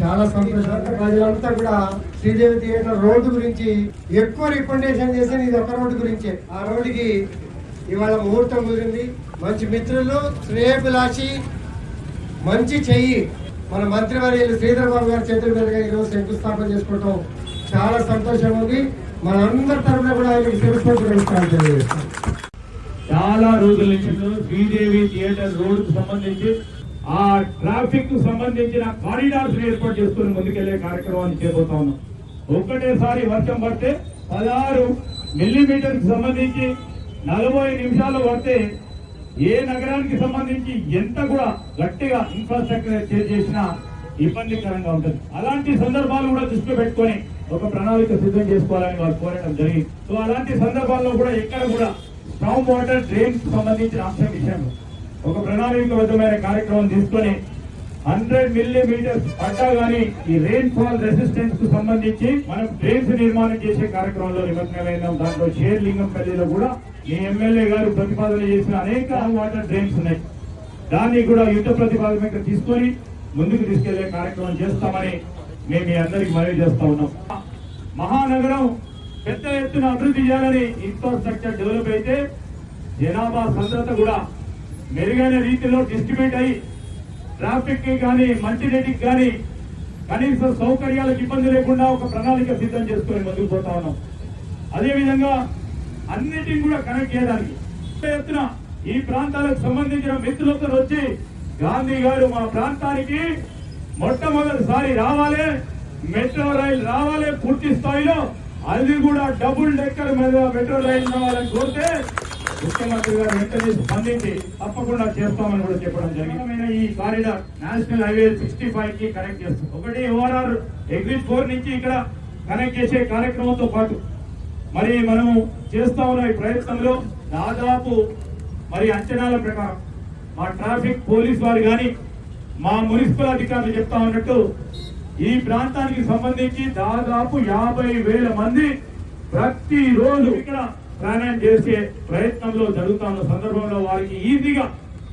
చాలా సంతోషం. ప్రజలంతా కూడా శ్రీదేవి థియేటర్ రోడ్డు గురించి ఎక్కువ రికమెండేషన్ చేసేది ఇది ఒక రోడ్డు గురించే. ఆ రోడ్డుకి ఇవాళ ముహూర్తం కుదిరింది. మంచి మిత్రులు, శ్రేయభిలాషి, మంచి చెయ్యి మన మంత్రివర్యులు శ్రీధర్ బాబు గారి చేతుల మీదుగా ఈరోజు శంకుస్థాపన చేసుకోవటం చాలా సంతోషంగా ఉంది. మనందరి తరఫున కూడా ఆయనకి శిరస్సు తెలియజేస్తాం. చాలా రోజుల నుంచి శ్రీదేవి థియేటర్ రోడ్ కు సంబంధించి ఆ ట్రాఫిక్ కు సంబంధించిన కారిడార్స్ ఏర్పాటు చేసుకుని ముందుకెళ్లే కార్యక్రమాన్ని చేయబోతా ఉన్నాం. ఒక్కటేసారి వర్షం పడితే 16 మిల్లీమీటర్ కు సంబంధించి 40 నిమిషాలు పడితే ఏ నగరానికి సంబంధించి ఎంత కూడా గట్టిగా ఇన్ఫ్రాస్ట్రక్చర్ చేసినా ఇబ్బందికరంగా ఉంటుంది. అలాంటి సందర్భాలు కూడా దృష్టిలో పెట్టుకొని ఒక ప్రణాళిక సిద్ధం చేసుకోవాలని వారు కోరడం జరిగింది. సో అలాంటి సందర్భాల్లో కూడా ఎక్కడ కూడా స్ట్రాంగ్ వాటర్ డ్రైన్స్ సంబంధించిన అంశం విషయంలో ఒక ప్రణాళికబద్ధమైన కార్యక్రమం తీసుకొని 100 మిల్లీమీటర్స్ పడ్డా గానీ ఈ రెయిన్ ఫాల్ రెసిస్టెన్స్ కు సంబంధించి మనం డ్రైన్స్ నిర్మాణం చేసే కార్యక్రమంలో నిమగ్నమైన దాంట్లో షేర్లింగంపల్లిలో కూడా ఈ ఎమ్మెల్యే గారు ప్రతిపాదన చేసిన అనేక వాటర్ డ్రైన్స్ ఉన్నాయి. దాన్ని కూడా యుద్ధ ప్రతిపాదన తీసుకొని ముందుకు తీసుకెళ్లే కార్యక్రమం చేస్తామని మేము మీ అందరికి మనవి చేస్తా ఉన్నాం. మహానగరం పెద్ద ఎత్తున అభివృద్ధి చేయాలని ఇన్ఫ్రాస్ట్రక్చర్ డెవలప్ అయితే జనాభా సాంద్రత కూడా మెరుగైన రీతిలో డిస్ట్రిబ్యూట్ అయ్యి ట్రాఫిక్ కి కానీ మంచినీటికి కానీ కనీస సౌకర్యాలకు ఇబ్బంది లేకుండా ఒక ప్రణాళిక సిద్ధం చేసుకుని ముందుకు పోతా ఉన్నాం. అదేవిధంగా అన్నిటిని కూడా కనెక్ట్ చేయడానికి పెద్ద ఎత్తున ఈ ప్రాంతాలకు సంబంధించిన మిత్రులతో వచ్చి గాంధీ గారు మా ప్రాంతానికి మొట్టమొదటిసారి రావాలి, మెట్రో రైలు రావాలి పూర్తి స్థాయిలో, అది కూడా డబుల్ డెక్కర్ మీద మెట్రో రైలు రావాలని కోరితే ముఖ్యమంత్రి గారు వెంటనే స్పందించి తప్పకుండా చేస్తామని కూడా చెప్పడం జరిగింది. ఈ కారిడార్ నేషనల్ హైవే 65 కి కనెక్ట్ చేస్తాం. ఒకటి ఓఆర్ఆర్ ఎగ్జిట్ 4 నుంచి ఇక్కడ కనెక్ట్ చేసే కార్యక్రమంతో పాటు మరి మనము చేస్తా ఉన్న ఈ ప్రయత్నంలో దాదాపు మరి అంచనాల ప్రకారం మా ట్రాఫిక్ పోలీస్ వారు కానీ మా మున్సిపల్ అధికారులు చెప్తా ఉన్నట్టు ఈ ప్రాంతానికి సంబంధించి దాదాపు 50,000 మంది ప్రతిరోజు ఇక్కడ ప్రయాణం చేసే ప్రయత్నంలో జరుగుతున్న సందర్భంలో వారికి ఈజీగా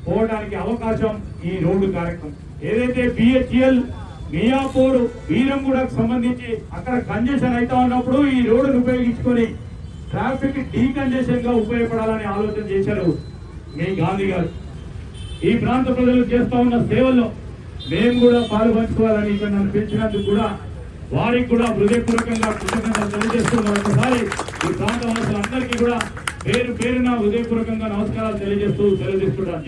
పోవడానికి అవకాశం ఈ రోడ్డు కార్యక్రమం. ఏదైతే బిహెచ్ఎల్ మియాపూర్ వీరంగూడకు సంబంధించి అక్కడ కంజెషన్ అయితే ఉన్నప్పుడు ఈ రోడ్డును ఉపయోగించుకొని ట్రాఫిక్ డీకంజెషన్ గా ఉపయోగపడాలని ఆలోచన చేశారు మీ గాంధీ గారు. ఈ ప్రాంత ప్రజలు చేస్తా ఉన్న సేవల్లో మేము కూడా పాల్పంచుకోవాలని ఇక్కడ నన్ను పిలిచినందుకు కూడా వారికి కూడా హృదయపూర్వకంగా కృతజ్ఞతలు తెలియజేస్తున్నారు. ఒకసారి ఈ ప్రాంత వాసులందరికీ కూడా పేరున హృదయపూర్వకంగా నమస్కారాలు తెలియజేస్తూ సెలవు తీసుకుంటాను.